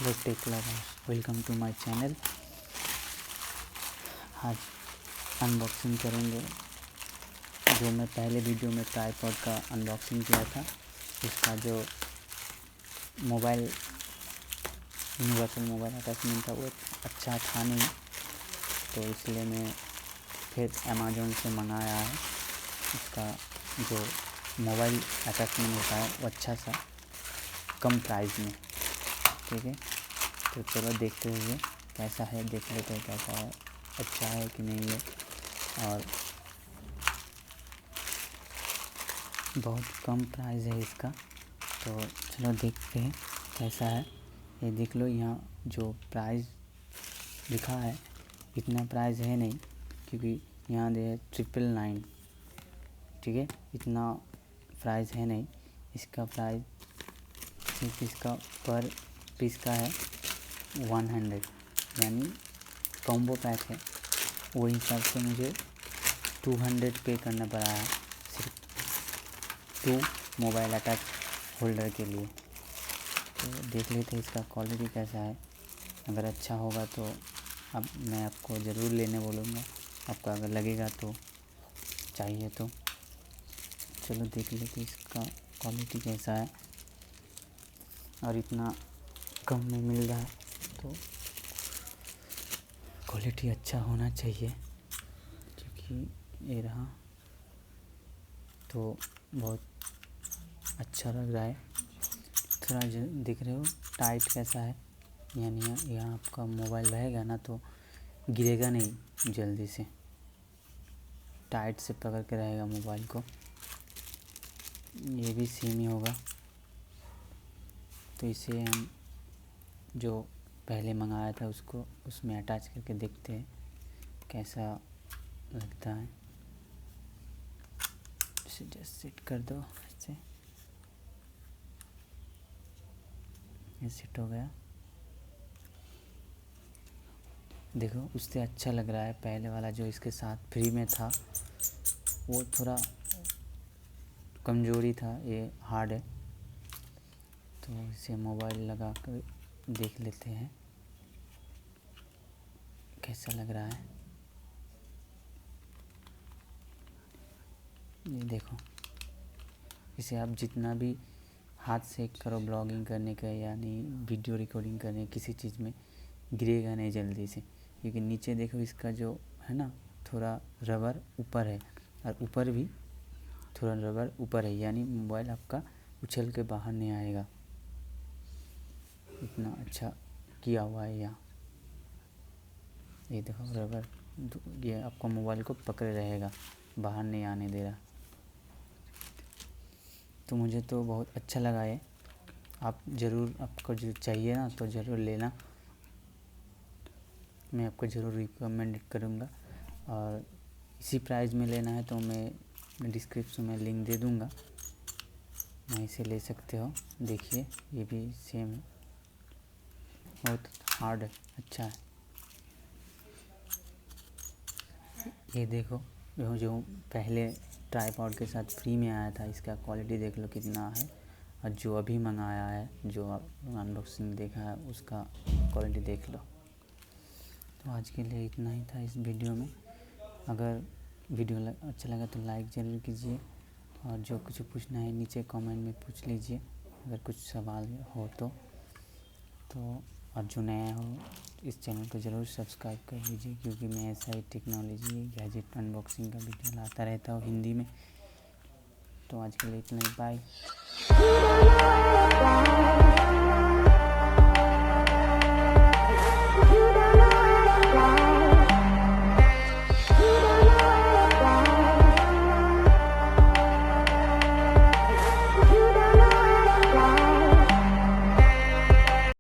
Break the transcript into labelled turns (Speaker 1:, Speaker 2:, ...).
Speaker 1: Hello tech lovers, welcome to my channel. आज unboxing करेंगे जो मैं पहले वीडियो में ट्राइपॉड का अनबॉक्सिंग किया था। उसका जो मोबाइल यूनिवर्सल मोबाइल अटैचमेंट था वो अच्छा था नहीं, तो इसलिए मैं फिर अमेज़न से मंगाया है। उसका जो मोबाइल अटैचमेंट होता है वो अच्छा सा कम प्राइस में, ठीक है। तो चलो देखते हुए कैसा है, देख लेते हैं कैसा है, अच्छा है कि नहीं है। और बहुत कम प्राइस है इसका, तो चलो देखते हैं कैसा है। ये देख लो, यहाँ जो प्राइस लिखा है इतना प्राइस है नहीं, क्योंकि यहाँ दे 999, ठीक है। इतना प्राइस है नहीं। इसका प्राइस सिर्फ इसका पर पीस का है 100, यानी कॉम्बो पैक है। वो हिसाब से मुझे 200 पे करना पड़ा है सिर्फ 2 मोबाइल अटैच होल्डर के लिए। तो देख लेते हैं इसका क्वालिटी कैसा है। अगर अच्छा होगा तो अब मैं आपको ज़रूर लेने बोलूँगा, आपको अगर लगेगा तो चाहिए तो। चलो देख लेते हैं इसका क्वालिटी कैसा है। और इतना कम में मिल रहा है तो क्वालिटी अच्छा होना चाहिए, क्योंकि ये रहा तो बहुत अच्छा लग रहा है। थोड़ा जो दिख रहे हो टाइट कैसा है, यानी यहाँ आपका मोबाइल रहेगा ना तो गिरेगा नहीं जल्दी से, टाइट से पकड़ के रहेगा मोबाइल को। ये भी सेम ही होगा। तो इसे हम जो पहले मंगाया था उसको उसमें अटैच करके देखते हैं कैसा लगता है। इसे जस्ट सेट कर दो, ऐसे ये सेट हो गया। देखो उससे अच्छा लग रहा है। पहले वाला जो इसके साथ फ्री में था वो थोड़ा कमज़ोरी था, ये हार्ड है। तो इसे मोबाइल लगा कर देख लेते हैं कैसा लग रहा है। ये देखो, इसे आप जितना भी हाथ से करो ब्लॉगिंग करने का, यानी वीडियो रिकॉर्डिंग करने, किसी चीज़ में गिरेगा नहीं जल्दी से। क्योंकि नीचे देखो इसका जो है ना थोड़ा रबर ऊपर है, और ऊपर भी थोड़ा रबर ऊपर है, यानी मोबाइल आपका उछल के बाहर नहीं आएगा। इतना अच्छा किया हुआ है यहाँ। ये देखो रबर, ये आपका मोबाइल को पकड़े रहेगा, बाहर नहीं आने दे रहा। तो मुझे तो बहुत अच्छा लगा है। आप ज़रूर, आपको जो चाहिए ना तो ज़रूर लेना, मैं आपको ज़रूर रिकमेंड करूँगा। और इसी प्राइस में लेना है तो मैं डिस्क्रिप्शन में लिंक दे दूँगा, वहीं से ले सकते हो। देखिए ये भी सेम है, बहुत हार्ड है, अच्छा है। ये देखो जो पहले ट्राइपॉड के साथ फ्री में आया था, इसका क्वालिटी देख लो कितना है। और जो अभी मंगाया है, जो अनबॉक्सिंग देखा है, उसका क्वालिटी देख लो। तो आज के लिए इतना ही था इस वीडियो में। अगर वीडियो अच्छा लगा तो लाइक ज़रूर कीजिए, और जो कुछ पूछना है नीचे कमेंट में पूछ लीजिए, अगर कुछ सवाल हो तो। और जो नया हो इस चैनल को ज़रूर सब्सक्राइब कर लीजिए, क्योंकि मैं ऐसा ही टेक्नोलॉजी गैजेट अनबॉक्सिंग का वीडियो लाता रहता हूँ हिंदी में। तो आज के लिए इतना ही, बाय।